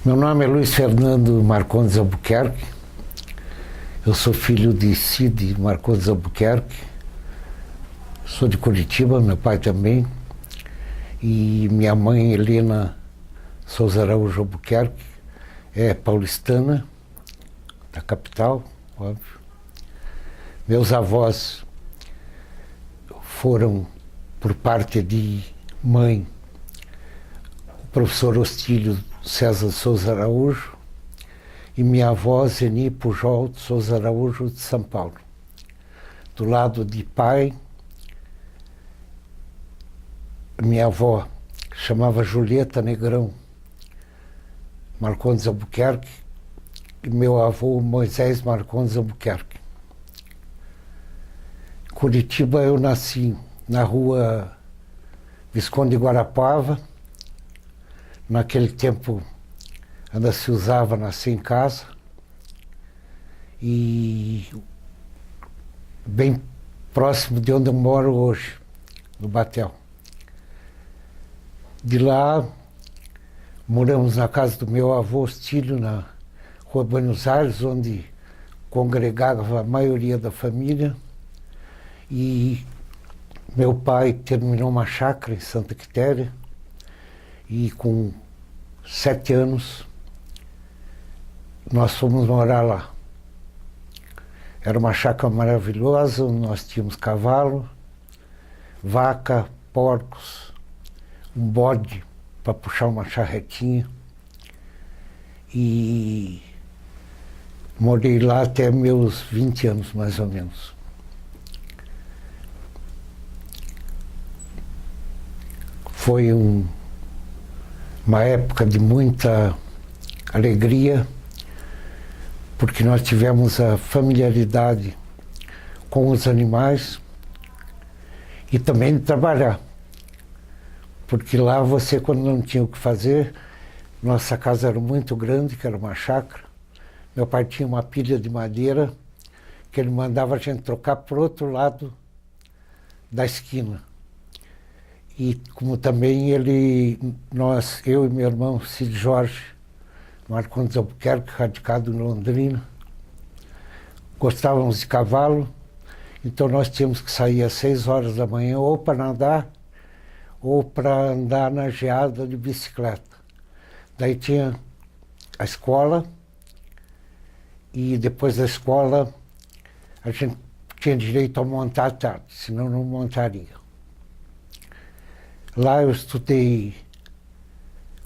Meu nome é Luiz Fernando Marcondes Albuquerque. Eu sou filho de Cid Marcondes Albuquerque. Sou de Curitiba, meu pai também. E minha mãe, Helena Souza Araújo Albuquerque, é paulistana, da capital, óbvio. Meus avós foram, por parte de mãe, o professor Hostílio César de Souza Araújo e minha avó Zeni Pujol de Souza Araújo de São Paulo. Do lado de pai, minha avó chamava Julieta Negrão Marcondes Albuquerque e meu avô Moisés Marcondes Albuquerque. Em Curitiba eu nasci na rua Visconde Guarapava. Naquele tempo ainda se usava nascer em casa, e bem próximo de onde eu moro hoje, no Batel. De lá, moramos na casa do meu avô Hostílio, na Rua Buenos Aires, onde congregava a maioria da família, e meu pai terminou uma chácara em Santa Quitéria, e com 7 anos nós fomos morar lá. Era uma chácara maravilhosa, nós tínhamos cavalo, vaca, porcos, um bode para puxar uma charretinha. E morei lá até meus 20 anos, mais ou menos. Foi uma época de muita alegria, porque nós tivemos a familiaridade com os animais e também de trabalhar. Porque lá você, quando não tinha o que fazer, nossa casa era muito grande, que era uma chácara. Meu pai tinha uma pilha de madeira que ele mandava a gente trocar para o outro lado da esquina. E como também eu e meu irmão Cid Jorge Marcondes Albuquerque, radicado em Londrina, gostávamos de cavalo, então nós tínhamos que sair às 6 horas da manhã ou para nadar ou para andar na geada de bicicleta. Daí tinha a escola, e depois da escola a gente tinha direito a montar à tarde, senão não montaria. Lá eu estudei,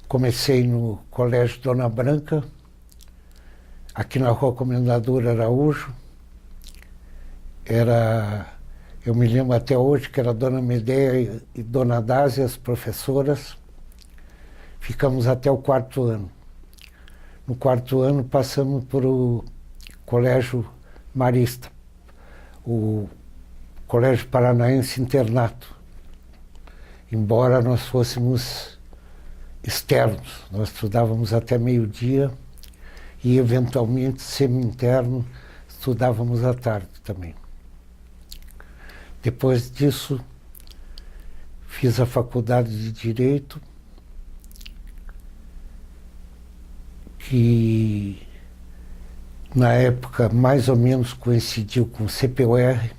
comecei no Colégio Dona Branca, aqui na Rua Comendador Araújo. Eu me lembro até hoje que era Dona Medeia e Dona Dásia, as professoras. Ficamos até o 4º ano. No 4º ano passamos para o Colégio Marista, o Colégio Paranaense Internato. Embora nós fôssemos externos, nós estudávamos até meio-dia e, eventualmente, semi-interno, estudávamos à tarde também. Depois disso, fiz a faculdade de Direito, que na época mais ou menos coincidiu com o CPUR.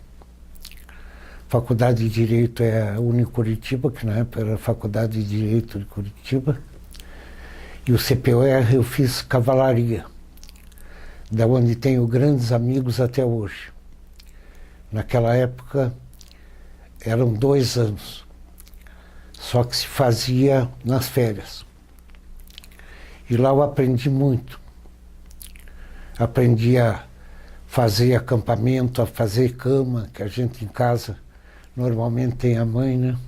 Faculdade de Direito é a Unicuritiba, que na época era a Faculdade de Direito de Curitiba. E o CPUR eu fiz cavalaria, da onde tenho grandes amigos até hoje. Naquela época eram 2 anos, só que se fazia nas férias. E lá eu aprendi muito. Aprendi a fazer acampamento, a fazer cama, que a gente em casa normalmente tem a mãe, né?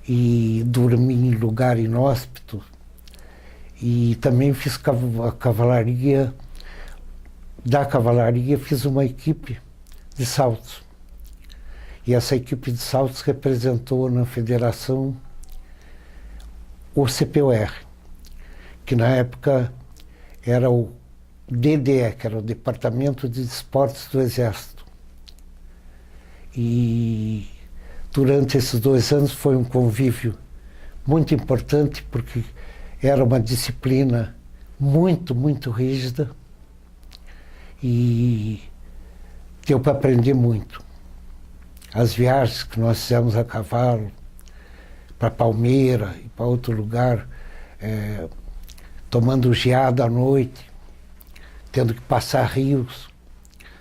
E dormi em lugar inóspito. E também fiz a cavalaria. Da cavalaria fiz uma equipe de saltos. E essa equipe de saltos representou na federação o CPUR, que na época era o DDE, que era o Departamento de Esportes do Exército. E durante esses 2 anos foi um convívio muito importante, porque Era uma disciplina muito, muito rígida e deu para aprender muito. As viagens que nós fizemos a cavalo, para Palmeira e para outro lugar, tomando geada à noite, tendo que passar rios,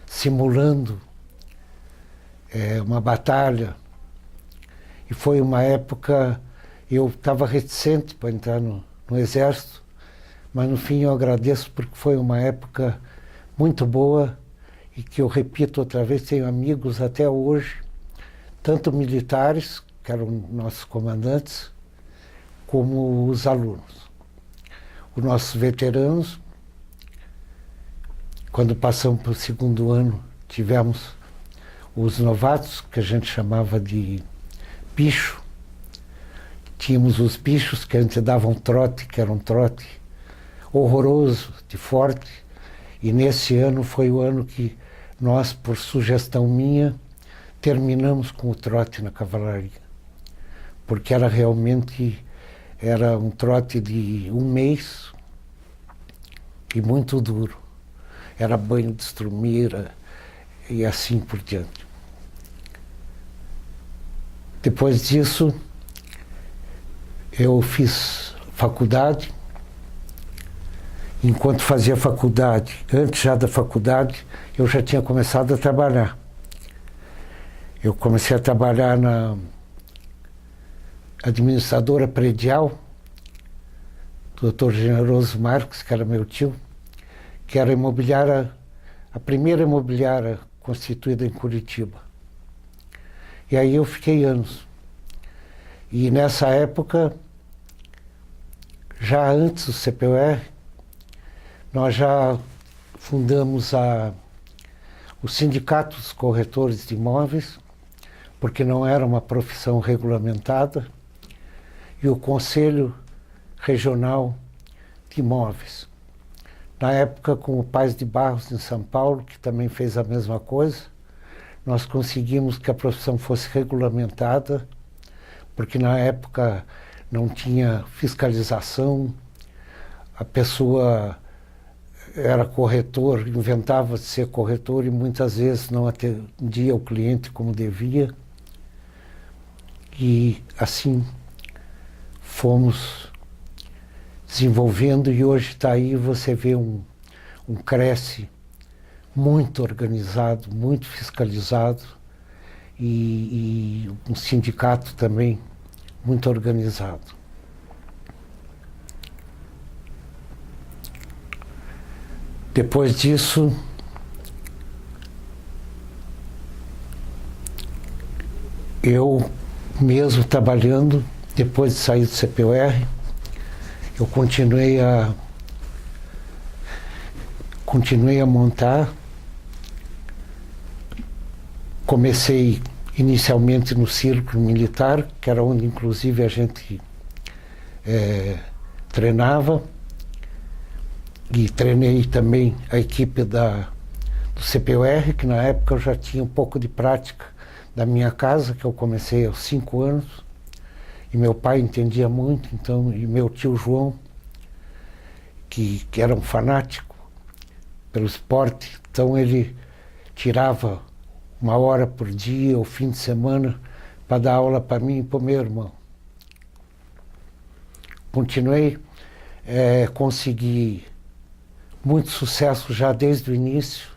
simulando uma batalha. E foi uma época, eu estava reticente para entrar no Exército, mas no fim eu agradeço porque foi uma época muito boa e que eu repito outra vez, tenho amigos até hoje, tanto militares, que eram nossos comandantes, como os alunos. Os nossos veteranos, quando passamos para o segundo ano, tivemos os novatos, que a gente chamava de bicho. Tínhamos os bichos que a gente dava um trote, que era um trote horroroso, de forte. E nesse ano foi o ano que nós, por sugestão minha, terminamos com o trote na cavalaria. Porque era realmente, era um trote de um mês e muito duro. Era banho de estrumira e assim por diante. Depois disso, eu fiz faculdade. Enquanto fazia faculdade, antes já da faculdade, eu já tinha começado a trabalhar. Eu comecei a trabalhar na administradora predial, do Dr. Generoso Marques, que era meu tio, que era a primeira imobiliária constituída em Curitiba. E aí eu fiquei anos. E nessa época, já antes do CPUR, nós já fundamos o Sindicato dos Corretores de Imóveis, porque não era uma profissão regulamentada, e o Conselho Regional de Imóveis. Na época, com o Paz de Barros, em São Paulo, que também fez a mesma coisa, nós conseguimos que a profissão fosse regulamentada, porque na época não tinha fiscalização, a pessoa era corretor, inventava de ser corretor e muitas vezes não atendia o cliente como devia. E assim fomos desenvolvendo e hoje está aí, você vê um Cresce muito organizado, muito fiscalizado e um sindicato também muito organizado. Depois disso, eu mesmo trabalhando, depois de sair do CPUR, eu continuei a montar. Comecei inicialmente no Círculo Militar, que era onde inclusive a gente treinava, e treinei também a equipe do CPUR, que na época eu já tinha um pouco de prática da minha casa, que eu comecei aos 5 anos, e meu pai entendia muito, então, e meu tio João, que era um fanático pelo esporte, então ele tirava 1 hora por dia ou fim de semana para dar aula para mim e para o meu irmão. Continuei, consegui muito sucesso já desde o início.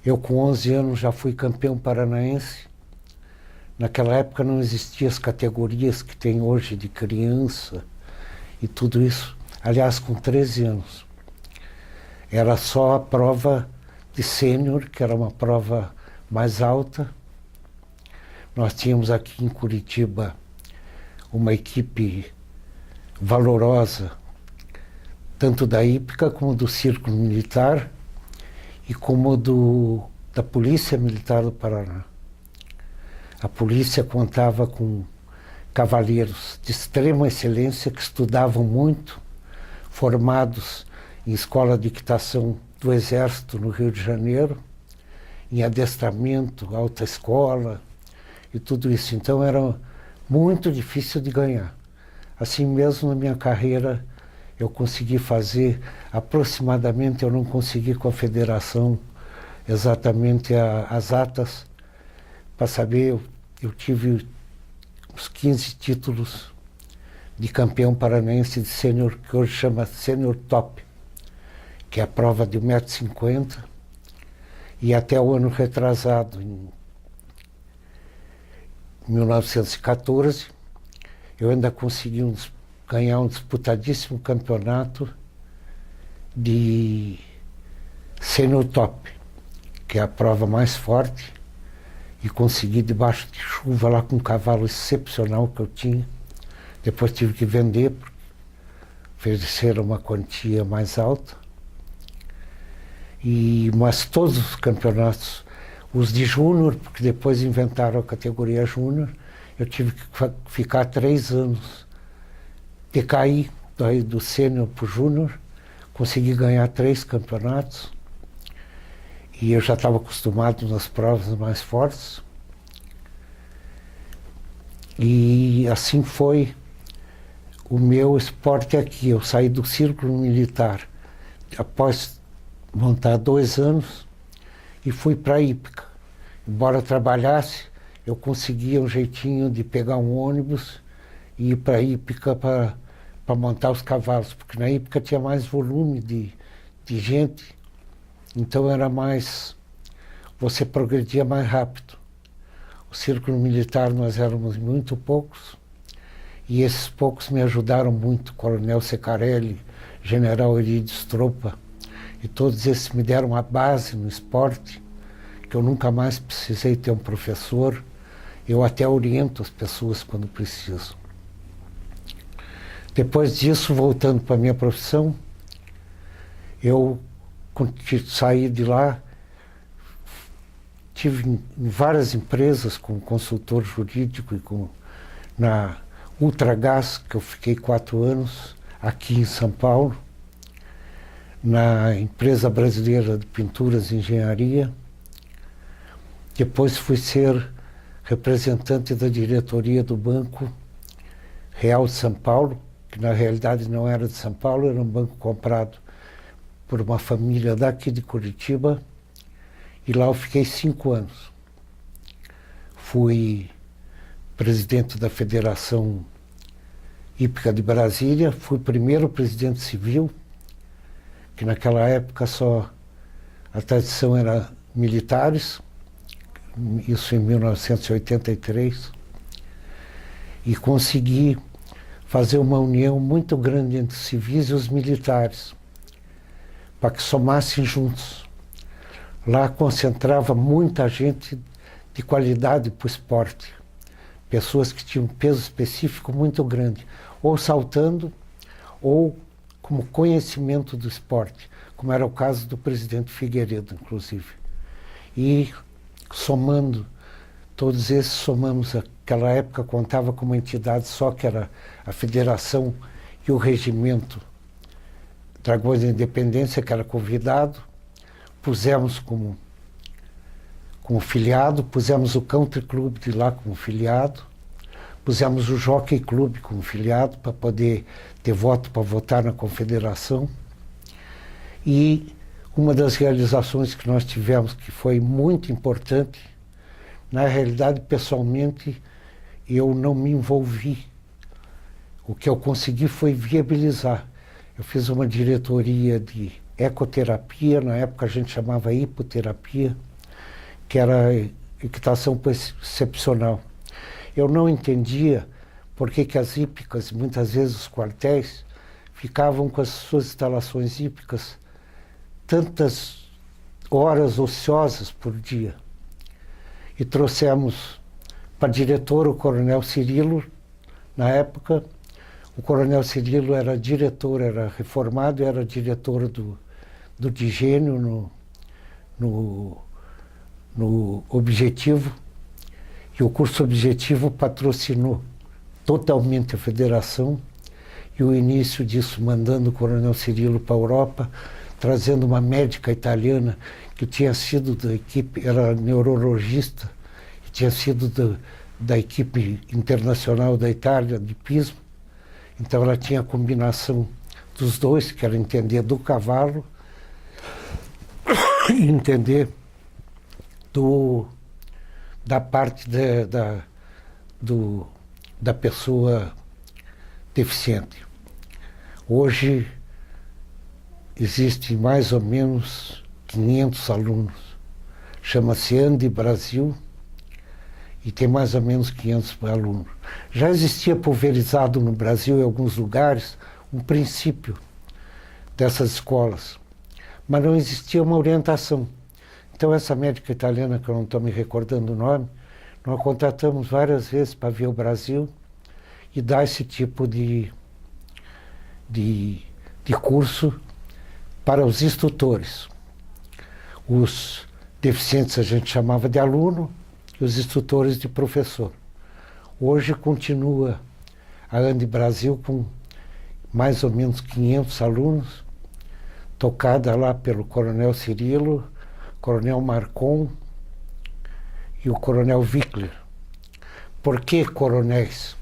Eu com 11 anos já fui campeão paranaense. Naquela época não existiam as categorias que tem hoje de criança e tudo isso. Aliás, com 13 anos. Era só a prova de sênior, que era uma prova mais alta. Nós tínhamos aqui em Curitiba uma equipe valorosa, tanto da hípica como do Círculo Militar e como da Polícia Militar do Paraná. A polícia contava com cavalheiros de extrema excelência que estudavam muito, formados em escola de equitação do Exército no Rio de Janeiro, em adestramento, alta escola e tudo isso. Então era muito difícil de ganhar. Assim mesmo na minha carreira eu consegui fazer aproximadamente, eu não consegui com a federação exatamente as atas para saber, eu tive uns 15 títulos de campeão paranaense de sênior, que hoje chama Sênior Top, que é a prova de 1,50 m, e até o ano retrasado, em 1914, eu ainda consegui ganhar um disputadíssimo campeonato de Sênior Top, que é a prova mais forte, e consegui debaixo de chuva lá com um cavalo excepcional que eu tinha. Depois tive que vender, porque ofereceram uma quantia mais alta. Mas todos os campeonatos, os de júnior, porque depois inventaram a categoria júnior, eu tive que ficar 3 anos. Decaí do sênior para o júnior, consegui ganhar 3 campeonatos, e eu já estava acostumado nas provas mais fortes. E assim foi o meu esporte aqui. Eu saí do círculo militar após montar 2 anos e fui para a hípica. Embora trabalhasse, eu conseguia um jeitinho de pegar um ônibus e ir para a hípica para montar os cavalos, porque na hípica tinha mais volume de gente, então era mais, você progredia mais rápido. O círculo militar nós éramos muito poucos, e esses poucos me ajudaram muito, Coronel Secarelli, General Eurídio Stropa, e todos esses me deram uma base no esporte, que eu nunca mais precisei ter um professor. Eu até oriento as pessoas quando preciso. Depois disso, voltando para a minha profissão, eu saí de lá, tive em várias empresas como consultor jurídico e na Ultragás, que eu fiquei 4 anos, aqui em São Paulo, na Empresa Brasileira de Pinturas e Engenharia. Depois fui ser representante da diretoria do Banco Real de São Paulo, que na realidade não era de São Paulo, era um banco comprado por uma família daqui de Curitiba, e lá eu fiquei 5 anos. Fui presidente da Federação Hípica de Brasília, fui primeiro presidente civil, que naquela época só a tradição era militares, isso em 1983, e consegui fazer uma união muito grande entre os civis e os militares, para que somassem juntos. Lá concentrava muita gente de qualidade para o esporte, pessoas que tinham um peso específico muito grande, ou saltando, ou como conhecimento do esporte, como era o caso do presidente Figueiredo, inclusive. E somando, todos esses somamos, aquela época contava com uma entidade só, que era a Federação e o Regimento Dragões da Independência, que era convidado, pusemos como filiado, pusemos o Country Club de lá como filiado, pusemos o Jockey Club como filiado para poder ter voto para votar na confederação. E uma das realizações que nós tivemos, que foi muito importante, na realidade, pessoalmente, eu não me envolvi. O que eu consegui foi viabilizar. Eu fiz uma diretoria de ecoterapia, na época a gente chamava hipoterapia, que era equitação excepcional. Eu não entendia por que as hípicas, muitas vezes os quartéis, ficavam com as suas instalações hípicas tantas horas ociosas por dia. E trouxemos para diretor o Coronel Cirilo. Na época, o Coronel Cirilo era diretor, era reformado, era diretor do Digênio no Objetivo, e o curso Objetivo patrocinou totalmente a federação, e o início disso mandando o Coronel Cirilo para a Europa, trazendo uma médica italiana que tinha sido da equipe, era neurologista, que tinha sido da equipe internacional da Itália de pismo, Então ela tinha a combinação dos dois, que era entender do cavalo e entender da parte da pessoa deficiente. Hoje existem mais ou menos 500 alunos. Chama-se Andi Brasil e tem mais ou menos 500 alunos. Já existia pulverizado no Brasil, em alguns lugares, um princípio dessas escolas, mas não existia uma orientação. Então essa médica italiana, que eu não estou me recordando o nome, nós contratamos várias vezes para vir ao Brasil e dar esse tipo de curso para os instrutores. Os deficientes a gente chamava de aluno e os instrutores de professor. Hoje continua a Andi Brasil com mais ou menos 500 alunos, tocada lá pelo Coronel Cirilo, Coronel Marcon e o Coronel Wickler. Por que coronéis?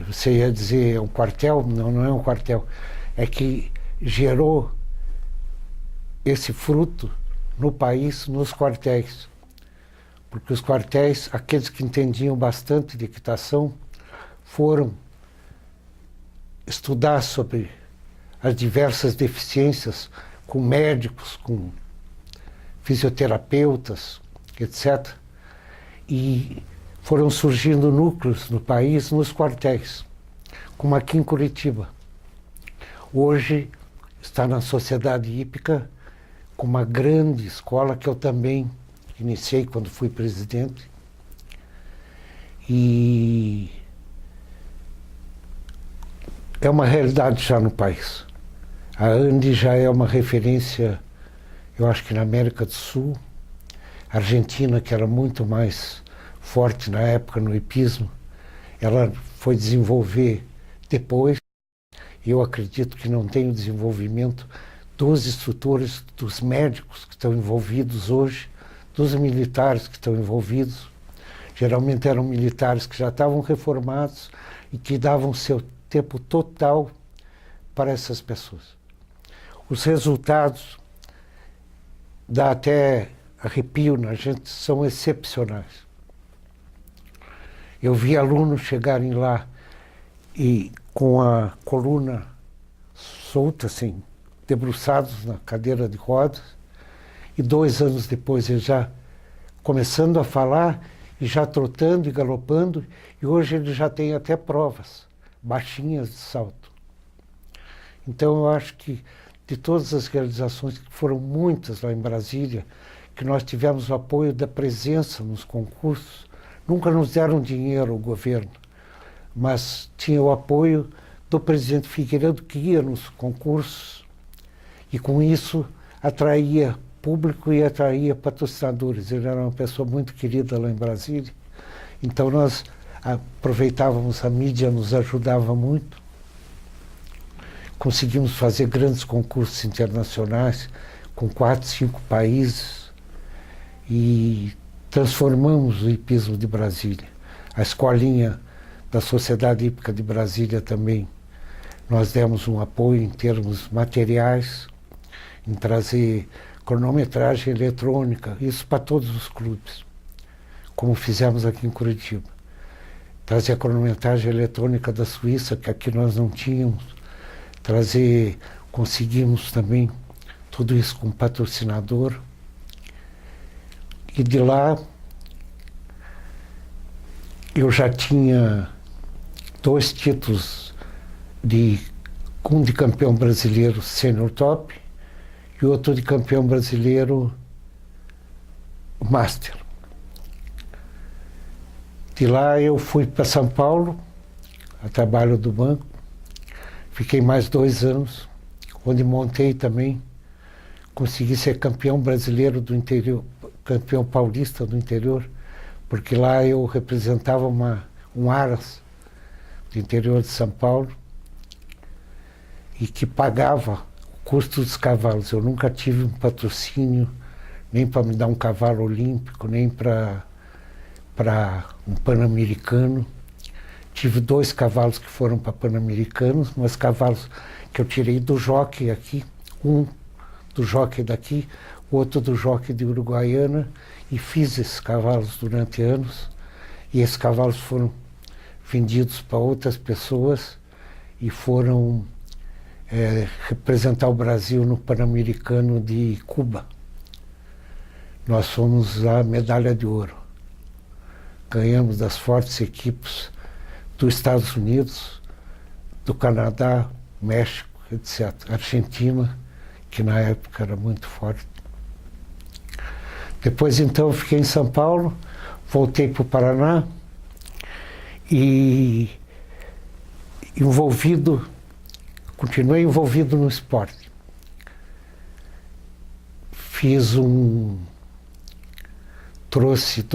Você ia dizer é um quartel? Não, não é um quartel. É que gerou esse fruto no país, nos quartéis. Porque os quartéis, aqueles que entendiam bastante de equitação, foram estudar sobre as diversas deficiências com médicos, com fisioterapeutas, etc. E foram surgindo núcleos no país, nos quartéis, como aqui em Curitiba. Hoje está na Sociedade Hípica com uma grande escola que eu também iniciei quando fui presidente. E é uma realidade já no país. A Andi já é uma referência, eu acho que na América do Sul. A Argentina, que era muito mais forte na época no hipismo, ela foi desenvolver depois. Eu acredito que não tem o desenvolvimento dos instrutores, dos médicos que estão envolvidos hoje, dos militares que estão envolvidos. Geralmente eram militares que já estavam reformados e que davam seu tempo total para essas pessoas. Os resultados, dá até arrepio na gente, são excepcionais. Eu vi alunos chegarem lá e com a coluna solta, assim, debruçados na cadeira de rodas, e 2 anos depois ele já começando a falar e já trotando e galopando, e hoje ele já tem até provas baixinhas de salto. Então eu acho que de todas as realizações, que foram muitas lá em Brasília, que nós tivemos o apoio da presença nos concursos, nunca nos deram dinheiro o governo, mas tinha o apoio do presidente Figueiredo, que ia nos concursos, e com isso atraía público e atraía patrocinadores. Ele era uma pessoa muito querida lá em Brasília, então nós aproveitávamos, a mídia nos ajudava muito, conseguimos fazer grandes concursos internacionais com 4, 5 países e transformamos o hipismo de Brasília. A escolinha da Sociedade Hípica de Brasília também, nós demos um apoio em termos materiais, em trazer cronometragem eletrônica, isso para todos os clubes, como fizemos aqui em Curitiba. Trazer a cronometragem eletrônica da Suíça, que aqui nós não tínhamos, conseguimos também tudo isso com patrocinador. E de lá eu já tinha 2 títulos, um de campeão brasileiro sênior top e outro de campeão brasileiro master. De lá eu fui para São Paulo, a trabalho do banco, fiquei mais 2 anos, onde montei também, consegui ser campeão brasileiro do interior, campeão paulista do interior, porque lá eu representava um Aras do interior de São Paulo e que pagava o custo dos cavalos. Eu nunca tive um patrocínio nem para me dar um cavalo olímpico, nem para um pan-americano. tive 2 cavalos que foram para Pan-Americanos, mas cavalos que eu tirei do jockey aqui, um do jockey daqui, o outro do jockey de Uruguaiana, e fiz esses cavalos durante anos, e esses cavalos foram vendidos para outras pessoas e foram representar o Brasil no Pan-Americano de Cuba. Nós fomos a medalha de ouro. Ganhamos das fortes equipes dos Estados Unidos, do Canadá, México, etc. Argentina, que na época era muito forte. Depois, então, eu fiquei em São Paulo, voltei para o Paraná e continuei envolvido no esporte. Trouxe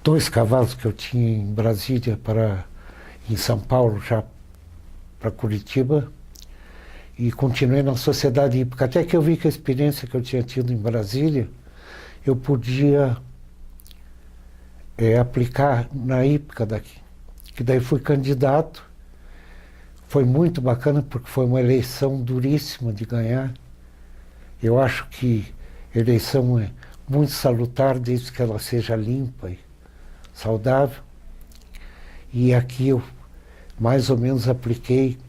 2 cavalos que eu tinha em Brasília em São Paulo, já para Curitiba, e continuei na Sociedade Hípica, até que eu vi que a experiência que eu tinha tido em Brasília, eu podia aplicar na hípica daqui. Que daí fui candidato, foi muito bacana porque foi uma eleição duríssima de ganhar. Eu acho que a eleição é muito salutar desde que ela seja limpa e saudável. E aqui eu mais ou menos apliquei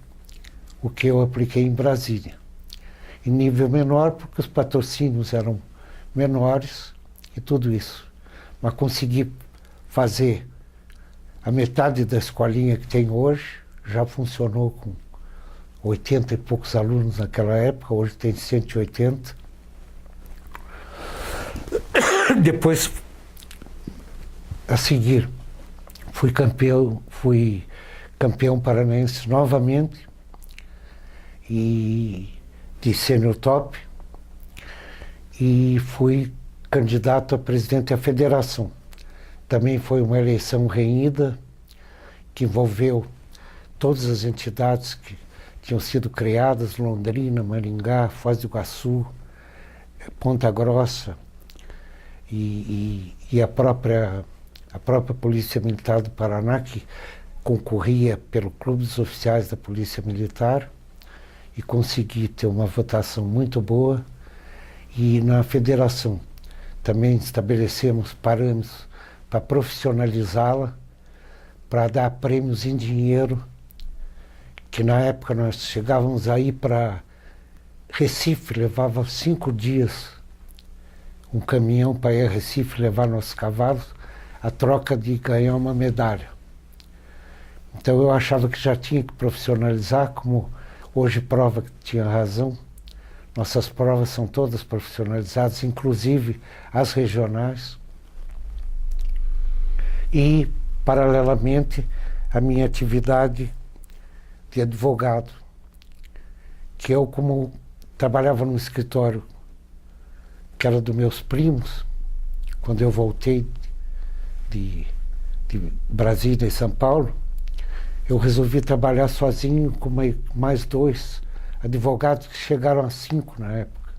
o que eu apliquei em Brasília. Em nível menor, porque os patrocínios eram menores e tudo isso. Mas consegui fazer a metade da escolinha que tem hoje, já funcionou com 80 e poucos alunos naquela época, hoje tem 180. Depois, a seguir, fui campeão paranaense novamente, e de sênior top, e fui candidato a presidente da federação. Também foi uma eleição renhida, que envolveu todas as entidades que tinham sido criadas, Londrina, Maringá, Foz do Iguaçu, Ponta Grossa, e a própria Polícia Militar do Paraná, que concorria pelo Clube dos Oficiais da Polícia Militar, e consegui ter uma votação muito boa. E na federação também estabelecemos parâmetros para profissionalizá-la, para dar prêmios em dinheiro, que na época nós chegávamos aí para Recife, levava 5 dias um caminhão para ir a Recife levar nossos cavalos, a troca de ganhar uma medalha. Então eu achava que já tinha que profissionalizar, como hoje prova que tinha razão. Nossas provas são todas profissionalizadas, inclusive as regionais. E, paralelamente, a minha atividade de advogado, que eu, como trabalhava num escritório que era dos meus primos, quando eu voltei de Brasília e São Paulo, eu resolvi trabalhar sozinho com mais 2 advogados, que chegaram a 5 na época.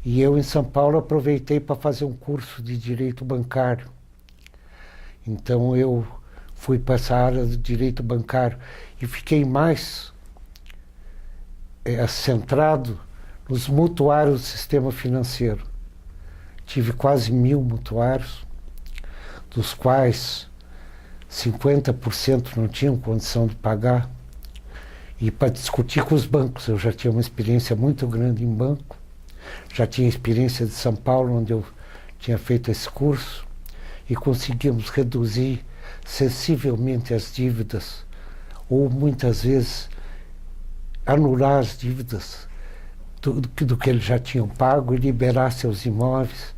E eu, em São Paulo, aproveitei para fazer um curso de direito bancário. Então eu fui para essa área do direito bancário e fiquei mais centrado nos mutuários do sistema financeiro. Tive quase 1000 mutuários, dos quais 50% não tinham condição de pagar. E para discutir com os bancos, eu já tinha uma experiência muito grande em banco, já tinha experiência de São Paulo, onde eu tinha feito esse curso, e conseguimos reduzir sensivelmente as dívidas, ou muitas vezes anular as dívidas do que eles já tinham pago e liberar seus imóveis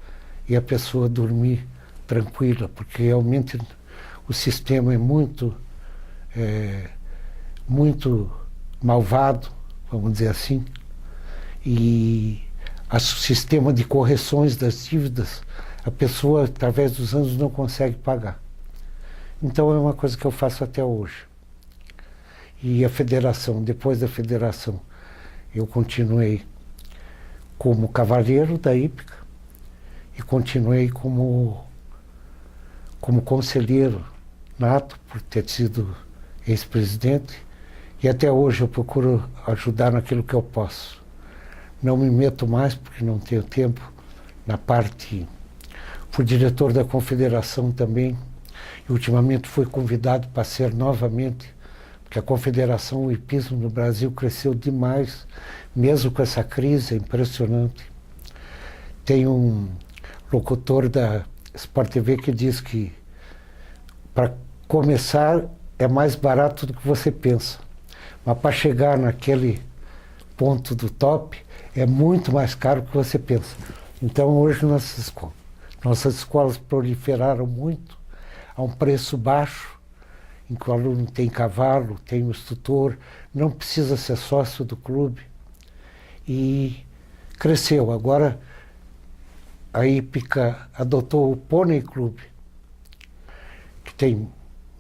e a pessoa dormir tranquila, porque realmente o sistema é muito malvado, vamos dizer assim, e o sistema de correções das dívidas, a pessoa, através dos anos, não consegue pagar. Então é uma coisa que eu faço até hoje. E a federação, depois da federação, eu continuei como cavaleiro da hípica e continuei como conselheiro nato, por ter sido ex-presidente, e até hoje eu procuro ajudar naquilo que eu posso. Não me meto mais, porque não tenho tempo, na parte... Fui diretor da Confederação também, e ultimamente fui convidado para ser novamente, porque a Confederação, o hipismo no Brasil cresceu demais, mesmo com essa crise, é impressionante. Tem um locutor da Sport TV que diz que para começar é mais barato do que você pensa, mas para chegar naquele ponto do top é muito mais caro do que você pensa. Então hoje nossas escolas proliferaram muito a um preço baixo, em que o aluno tem cavalo, tem um instrutor, não precisa ser sócio do clube, e cresceu. Agora a Hípica adotou o Pônei Clube, que tem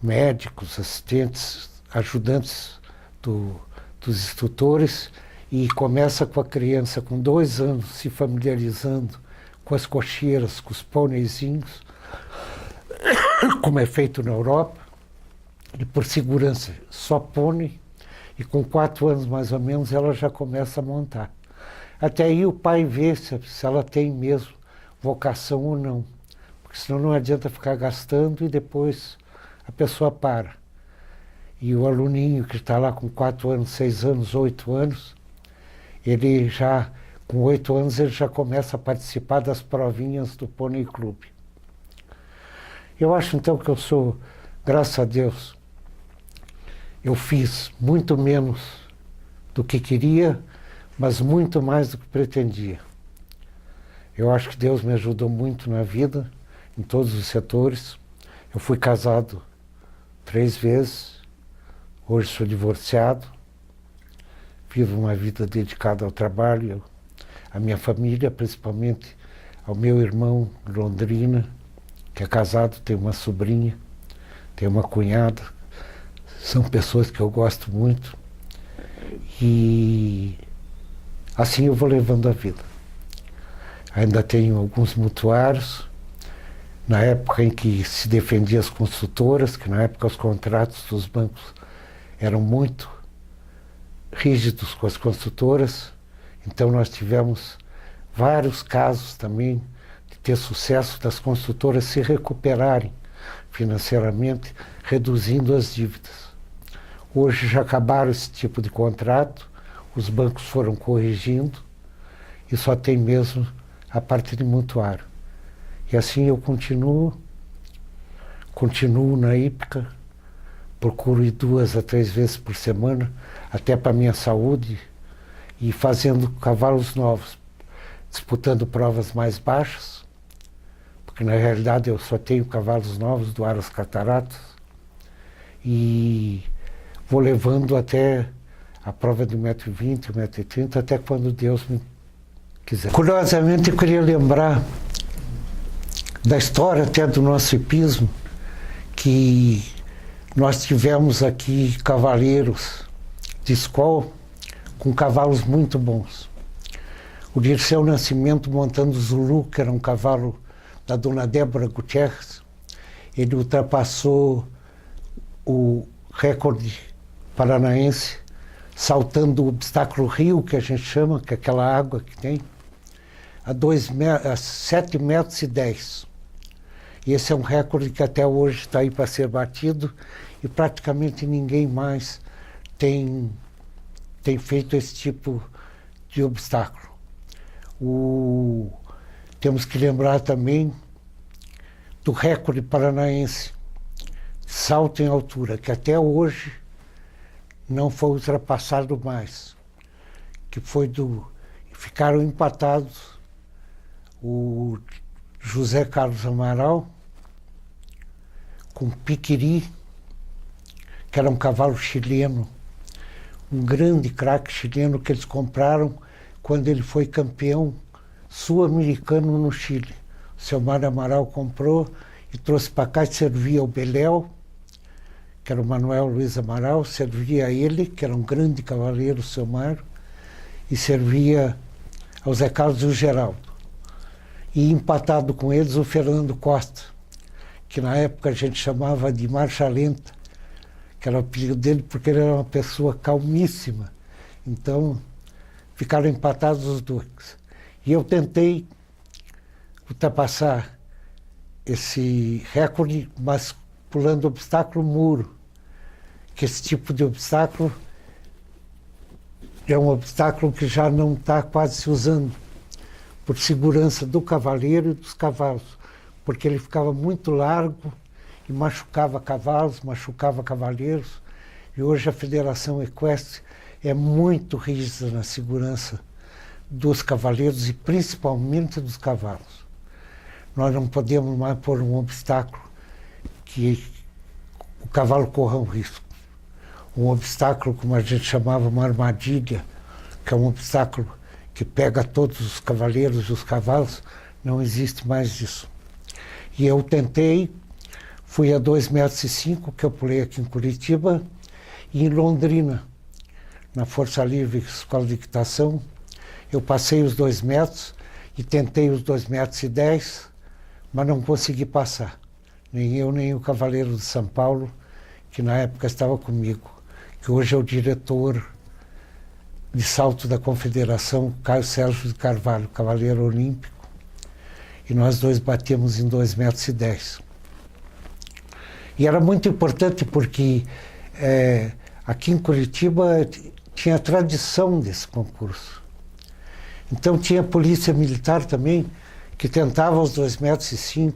médicos, assistentes, ajudantes dos instrutores, e começa com a criança com 2 anos se familiarizando com as cocheiras, com os pôneizinhos, como é feito na Europa, e por segurança, só pônei, e com 4 anos mais ou menos ela já começa a montar. Até aí o pai vê se ela tem mesmo vocação ou não, porque senão não adianta ficar gastando e depois a pessoa para. E o aluninho que está lá com 4 anos, 6 anos, 8 anos, ele já, com 8 anos, ele já começa a participar das provinhas do Pônei Clube. Eu acho então que eu sou, graças a Deus, eu fiz muito menos do que queria, mas muito mais do que pretendia. Eu acho que Deus me ajudou muito na vida, em todos os setores. Eu fui casado 3 vezes, hoje sou divorciado, vivo uma vida dedicada ao trabalho, à minha família, principalmente ao meu irmão Londrina, que é casado, tem uma sobrinha, tem uma cunhada. São pessoas que eu gosto muito, e assim eu vou levando a vida. Ainda tenho alguns mutuários, na época em que se defendia as construtoras, que na época os contratos dos bancos eram muito rígidos com as construtoras, então nós tivemos vários casos também de ter sucesso das construtoras se recuperarem financeiramente, reduzindo as dívidas. Hoje já acabaram esse tipo de contrato, os bancos foram corrigindo e só tem mesmo a parte de mutuário. E assim eu continuo na Hípica, procuro ir 2 a 3 vezes por semana, até para a minha saúde, e fazendo cavalos novos, disputando provas mais baixas, porque na realidade eu só tenho cavalos novos do Aras Cataratas, e vou levando até a prova de 1,20 m, 1,30 m, até quando Deus me quiser. Curiosamente, eu queria lembrar da história até do nosso hipismo, que nós tivemos aqui cavaleiros de escola com cavalos muito bons. O Dirceu Nascimento montando o Zulu, que era um cavalo da dona Débora Gutierrez, ele ultrapassou o recorde paranaense saltando o obstáculo rio, que a gente chama, que é aquela água que tem, a 7,10 metros. E esse é um recorde que até hoje está aí para ser batido, e praticamente ninguém mais tem feito esse tipo de obstáculo. Temos que lembrar também do recorde paranaense de salto em altura, que até hoje não foi ultrapassado mais, que foi ficaram empatados o José Carlos Amaral com Piquiri, que era um cavalo chileno, um grande craque chileno que eles compraram quando ele foi campeão sul-americano no Chile. O seu Mário Amaral comprou e trouxe para cá e servia o Beléu, que era o Manuel Luiz Amaral, servia a ele, que era um grande cavaleiro, o seu Mário, e servia ao Zé Carlos e o Geraldo. E empatado com eles o Fernando Costa, que na época a gente chamava de marcha lenta, que era o apelido dele, porque ele era uma pessoa calmíssima. Então, ficaram empatados os dois. E eu tentei ultrapassar esse recorde, mas pulando obstáculo muro, que esse tipo de obstáculo é um obstáculo que já não está quase se usando, por segurança do cavaleiro e dos cavalos, porque ele ficava muito largo e machucava cavalos, machucava cavaleiros, e hoje a Federação Equestre é muito rígida na segurança dos cavaleiros e principalmente dos cavalos. Nós não podemos mais pôr um obstáculo que o cavalo corra um risco. Um obstáculo, como a gente chamava, uma armadilha, que é um obstáculo que pega todos os cavaleiros e os cavalos, não existe mais isso. E eu tentei, fui a 2,5 m, que eu pulei aqui em Curitiba, e em Londrina, na Força Livre Escola de Equitação, eu passei os 2 metros e tentei os 2,10 m, mas não consegui passar. Nem eu, nem o cavaleiro de São Paulo, que na época estava comigo, que hoje é o diretor de salto da Confederação, Caio Sérgio de Carvalho, cavaleiro olímpico, e nós dois batemos em 2,10 m. E era muito importante porque aqui em Curitiba tinha tradição desse concurso. Então tinha polícia militar também, que tentava os 2,5 m,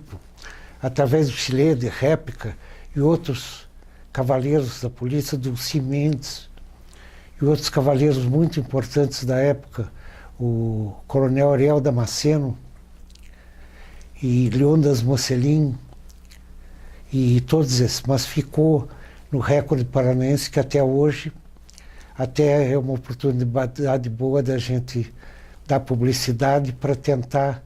através do Chile, de réplica, e outros cavaleiros da polícia, do Cimendes, e outros cavaleiros muito importantes da época, o coronel Ariel Damasceno, e Leônidas Mocelin, e todos esses, mas ficou no recorde paranaense, que até hoje, até é uma oportunidade boa da gente dar publicidade para tentar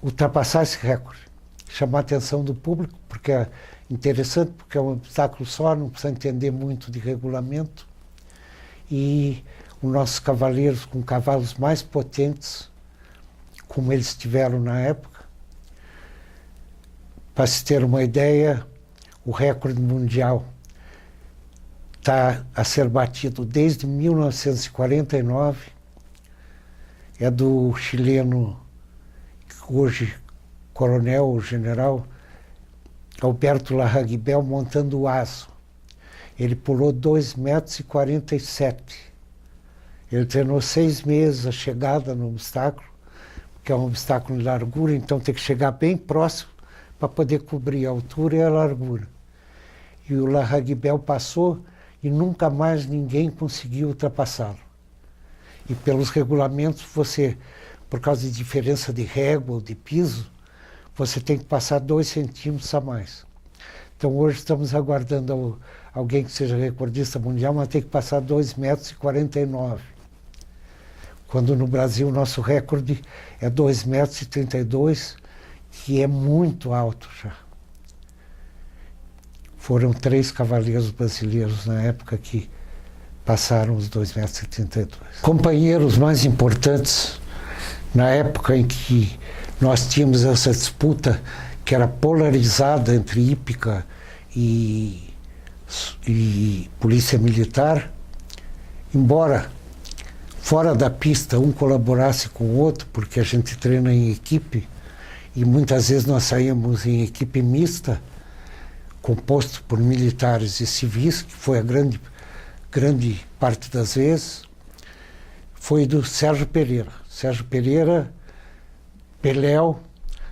ultrapassar esse recorde, chamar a atenção do público, porque é interessante, porque é um obstáculo só, não precisa entender muito de regulamento, e os nossos cavaleiros com cavalos mais potentes, como eles tiveram na época. Para se ter uma ideia, o recorde mundial está a ser batido desde 1949, é do chileno, hoje coronel, general, Alberto Larraguibel, montando o aço. Ele pulou 2,47 m. Ele treinou 6 meses a chegada no obstáculo, que é um obstáculo de largura, então tem que chegar bem próximo para poder cobrir a altura e a largura. E o Larraguibel passou e nunca mais ninguém conseguiu ultrapassá-lo. E pelos regulamentos, você, por causa de diferença de régua ou de piso, você tem que passar 2 centímetros a mais. Então hoje estamos aguardando alguém que seja recordista mundial, mas tem que passar 2,49 m. Quando no Brasil o nosso recorde é 2,32 m, que é muito alto já. Foram 3 cavaleiros brasileiros na época que passaram os 2,72 m. Companheiros mais importantes, na época em que nós tínhamos essa disputa que era polarizada entre hípica e polícia militar, embora fora da pista um colaborasse com o outro, porque a gente treina em equipe, e muitas vezes nós saímos em equipe mista, composto por militares e civis, que foi a grande parte das vezes, foi do Sérgio Pereira. Sérgio Pereira, Peléu.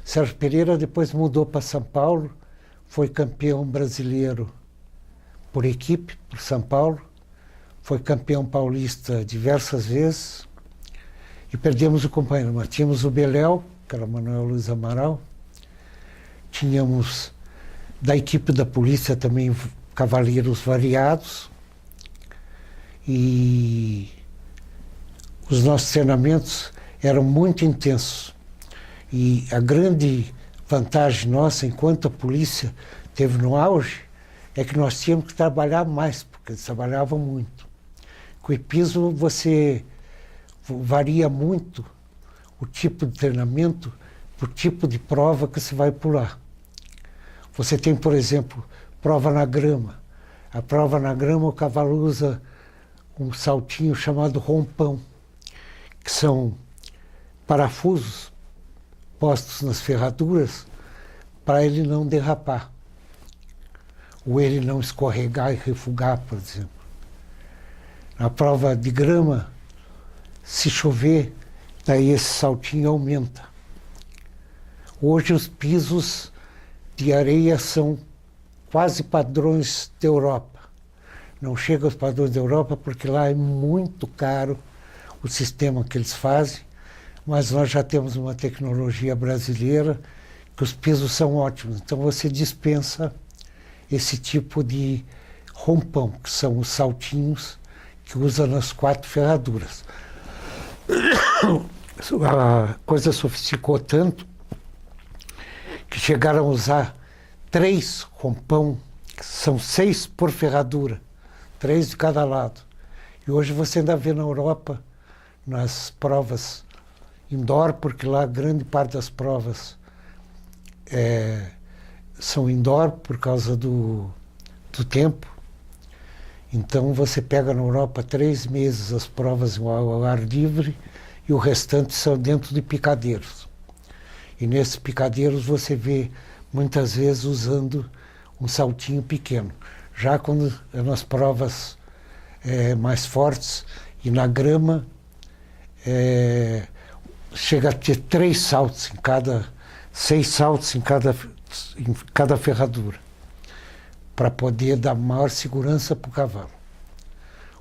Sérgio Pereira depois mudou para São Paulo, foi campeão brasileiro por equipe, por São Paulo, foi campeão paulista diversas vezes, e perdemos o companheiro. Mas tínhamos o Beléu, que era Manuel Luiz Amaral, tínhamos da equipe da polícia também cavaleiros variados, e os nossos treinamentos eram muito intensos. E a grande vantagem nossa, enquanto a polícia teve no auge, é que nós tínhamos que trabalhar mais, porque eles trabalhavam muito. Com o hipismo você varia muito o tipo de treinamento, o tipo de prova que você vai pular. Você tem, por exemplo, prova na grama. A prova na grama, o cavalo usa um saltinho chamado rompão, que são parafusos postos nas ferraduras para ele não derrapar, ou ele não escorregar e refugar, por exemplo. Na prova de grama, se chover, daí esse saltinho aumenta. Hoje os pisos de areia são quase padrões da Europa. Não chega aos padrões da Europa porque lá é muito caro o sistema que eles fazem, mas nós já temos uma tecnologia brasileira que os pisos são ótimos. Então você dispensa esse tipo de rompão, que são os saltinhos que usa nas 4 ferraduras. A coisa sofisticou tanto que chegaram a usar 3 rompão, que são 6 por ferradura, 3 de cada lado. E hoje você ainda vê na Europa, nas provas indoor, porque lá grande parte das provas são indoor por causa do tempo. Então você pega na Europa 3 meses as provas ao ar livre e o restante são dentro de picadeiros. E nesses picadeiros você vê muitas vezes usando um saltinho pequeno. Já quando é nas provas mais fortes e na grama, chega a ter 3 saltos em cada, 6 saltos em cada ferradura, para poder dar maior segurança para o cavalo.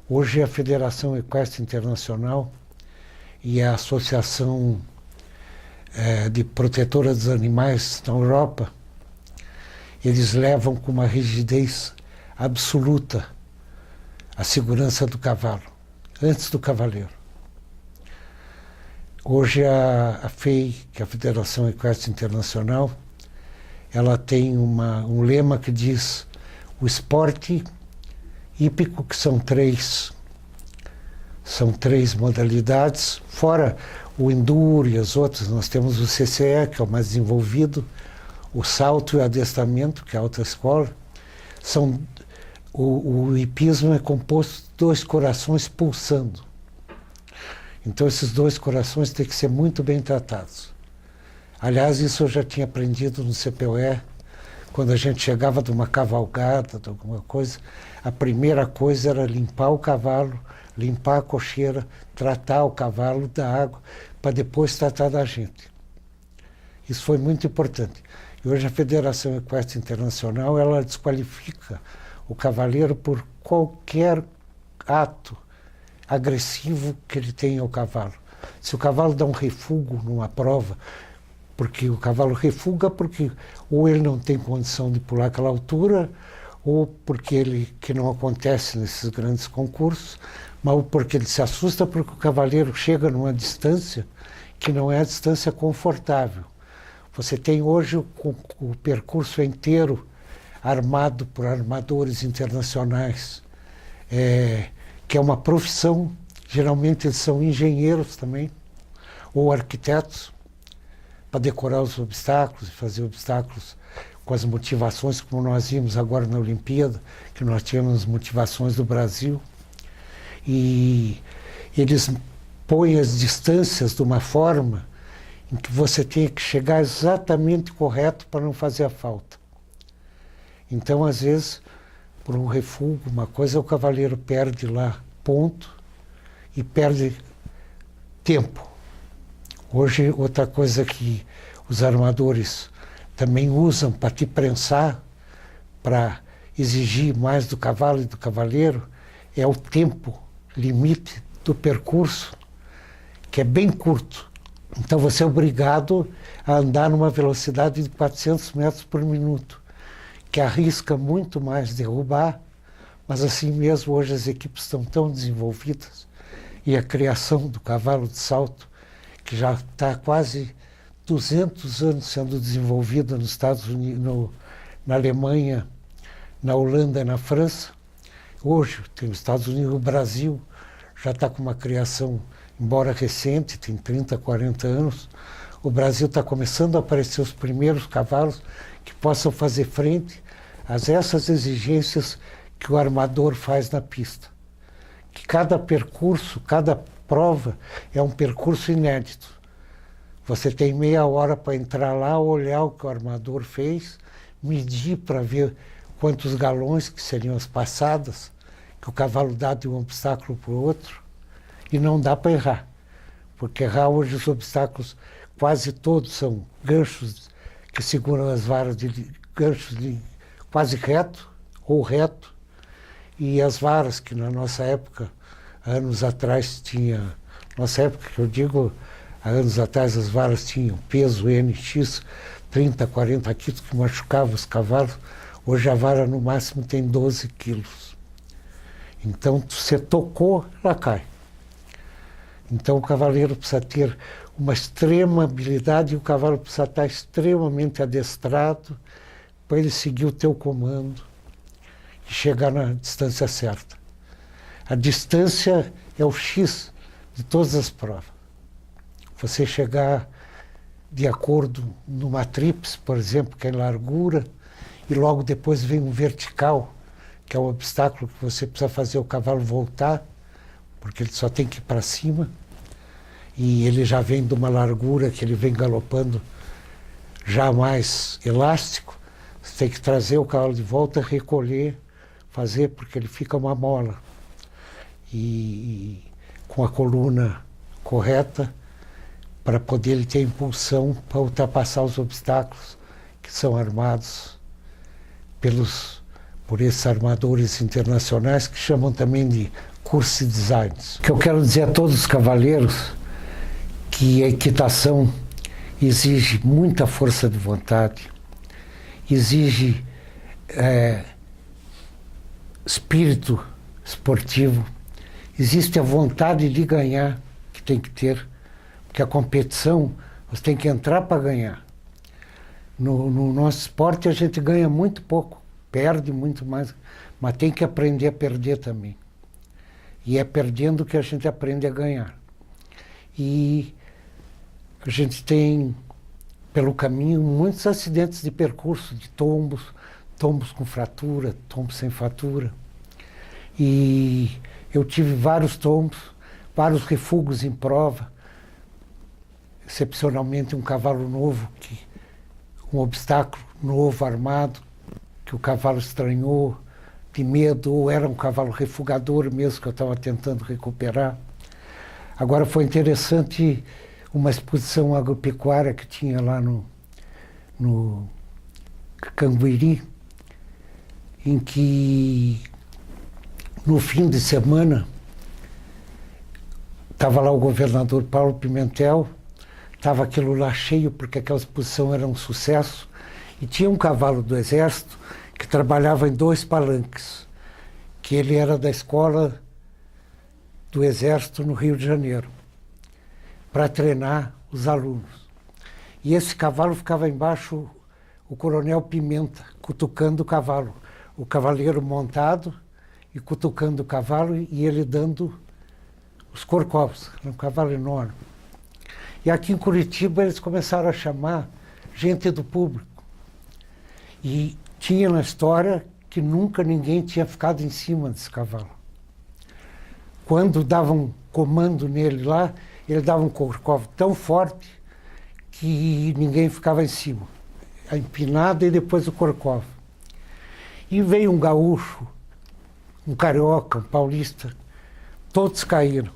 Hoje a Federação Equestre Internacional e a Associação de Protetora dos Animais na Europa, eles levam com uma rigidez absoluta a segurança do cavalo, antes do cavaleiro. Hoje a FEI, que é a Federação Equestre Internacional, ela tem um lema que diz o esporte hípico, que são três modalidades, fora o enduro e as outras. Nós temos o CCE, que é o mais desenvolvido, o salto e o adestramento, que é a alta escola. O hipismo é composto de 2 corações pulsando. Então esses 2 corações têm que ser muito bem tratados. Aliás, isso eu já tinha aprendido no CPOE, quando a gente chegava de uma cavalgada, de alguma coisa, a primeira coisa era limpar o cavalo, limpar a cocheira, tratar o cavalo da água, para depois tratar da gente. Isso foi muito importante. E hoje a Federação Equestre Internacional, ela desqualifica o cavaleiro por qualquer ato agressivo que ele tenha ao cavalo. Se o cavalo dá um refúgio numa prova, porque o cavalo refuga porque ou ele não tem condição de pular aquela altura, ou porque que não acontece nesses grandes concursos, mas porque ele se assusta porque o cavaleiro chega numa distância que não é a distância confortável. Você tem hoje o percurso inteiro armado por armadores internacionais, que é uma profissão, geralmente eles são engenheiros também, ou arquitetos, para decorar os obstáculos e fazer obstáculos com as motivações, como nós vimos agora na Olimpíada, que nós tínhamos motivações do Brasil. E eles põem as distâncias de uma forma em que você tem que chegar exatamente correto para não fazer a falta. Então, às vezes, por um refúgio, uma coisa, o cavaleiro perde lá ponto e perde tempo. Hoje, outra coisa que os armadores também usam para te prensar, para exigir mais do cavalo e do cavaleiro, é o tempo limite do percurso, que é bem curto. Então você é obrigado a andar numa velocidade de 400 metros por minuto, que arrisca muito mais derrubar, mas assim mesmo hoje as equipes estão tão desenvolvidas e a criação do cavalo de salto, que já está quase 200 anos sendo desenvolvida nos Estados Unidos, na Alemanha, na Holanda e na França. Hoje tem os Estados Unidos, o Brasil já está com uma criação, embora recente, tem 30, 40 anos. O Brasil está começando a aparecer os primeiros cavalos que possam fazer frente a essas exigências que o armador faz na pista. Que cada percurso, cada prova é um percurso inédito. Você tem meia hora para entrar lá, olhar o que o armador fez, medir para ver quantos galões, que seriam as passadas, que o cavalo dá de um obstáculo para o outro, e não dá para errar. Porque errar hoje os obstáculos, quase todos são ganchos que seguram as varas de ganchos quase reto ou reto, e as varas que na nossa época, anos atrás tinha, nossa época que eu digo, há anos atrás as varas tinham peso NX 30, 40 quilos que machucava os cavalos, hoje a vara no máximo tem 12 quilos. Então você tocou, ela cai. Então o cavaleiro precisa ter uma extrema habilidade e o cavalo precisa estar extremamente adestrado para ele seguir o teu comando e chegar na distância certa. A distância é o X de todas as provas. Você chegar de acordo numa tríplice, por exemplo, que é largura, e logo depois vem um vertical, que é o obstáculo que você precisa fazer o cavalo voltar, porque ele só tem que ir para cima, e ele já vem de uma largura que ele vem galopando já mais elástico. Você tem que trazer o cavalo de volta, recolher, fazer, porque ele fica uma mola. E com a coluna correta, para poder ele ter impulsão para ultrapassar os obstáculos que são armados por esses armadores internacionais, que chamam também de curse designs. O que eu quero dizer a todos os cavaleiros, que a equitação exige muita força de vontade, exige espírito esportivo, existe a vontade de ganhar, que tem que ter, porque a competição, você tem que entrar para ganhar. No nosso esporte a gente ganha muito pouco, perde muito mais, mas tem que aprender a perder também. E é perdendo que a gente aprende a ganhar. E a gente tem, pelo caminho, muitos acidentes de percurso, de tombos, tombos com fratura, tombos sem fratura. E eu tive vários tombos, vários refugos em prova, excepcionalmente um cavalo novo, um obstáculo novo, armado, que o cavalo estranhou de medo, ou era um cavalo refugador mesmo, que eu estava tentando recuperar. Agora foi interessante uma exposição agropecuária que tinha lá no Canguiri, em que no fim de semana estava lá o governador Paulo Pimentel, estava aquilo lá cheio porque aquela exposição era um sucesso, e tinha um cavalo do Exército que trabalhava em 2 palanques, que ele era da escola do Exército no Rio de Janeiro, para treinar os alunos. E esse cavalo ficava embaixo, o coronel Pimenta, cutucando o cavalo, o cavaleiro montado e cutucando o cavalo e ele dando os corcovos, era um cavalo enorme. E aqui em Curitiba eles começaram a chamar gente do público. E tinha na história que nunca ninguém tinha ficado em cima desse cavalo. Quando davam comando nele lá, ele dava um corcov tão forte que ninguém ficava em cima. A empinada e depois o corcov. E veio um gaúcho, um carioca, um paulista, todos caíram.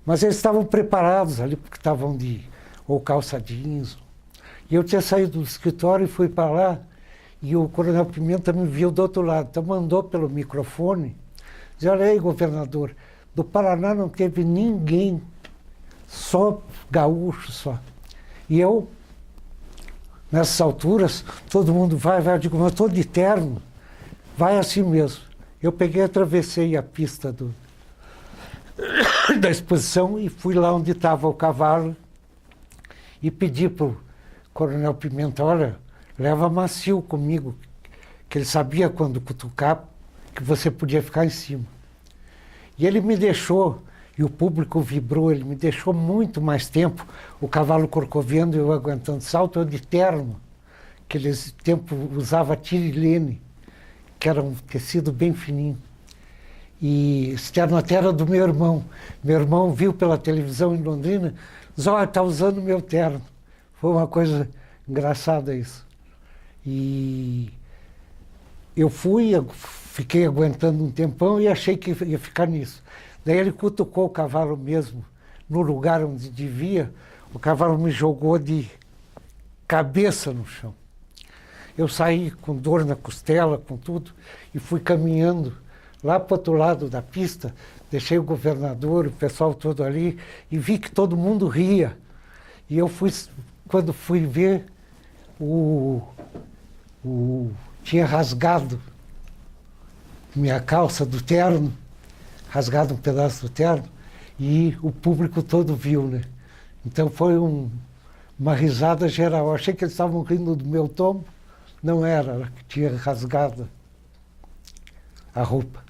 Mas eles estavam preparados ali, porque estavam de ou calça jeans. E eu tinha saído do escritório e fui para lá, e o coronel Pimenta me viu do outro lado. Então mandou pelo microfone, dizia, olha aí, governador, do Paraná não teve ninguém, só gaúcho só. E eu, nessas alturas, todo mundo vai, eu digo, mas eu estou de terno, vai assim mesmo. Eu peguei, atravessei a pista da exposição e fui lá onde estava o cavalo e pedi para o coronel Pimenta, olha, leva macio comigo, que ele sabia quando cutucar que você podia ficar em cima. E ele me deixou, e o público vibrou, ele me deixou muito mais tempo, o cavalo corcoviando e eu aguentando salto, eu de terno, que nesse tempo usava tirilene, que era um tecido bem fininho. E esse terno até era do meu irmão. Meu irmão viu pela televisão em Londrina, disse, olha, está usando o meu terno. Foi uma coisa engraçada isso. E eu fui, fiquei aguentando um tempão e achei que ia ficar nisso. Daí ele cutucou o cavalo mesmo, no lugar onde devia, o cavalo me jogou de cabeça no chão. Eu saí com dor na costela, com tudo, e fui caminhando lá para o outro lado da pista, deixei o governador, o pessoal todo ali, e vi que todo mundo ria. E eu fui, quando fui ver, tinha rasgado minha calça do terno, rasgado um pedaço do terno, e o público todo viu, né? Então foi uma risada geral. Eu achei que eles estavam rindo do meu tombo, não era que tinha rasgado a roupa.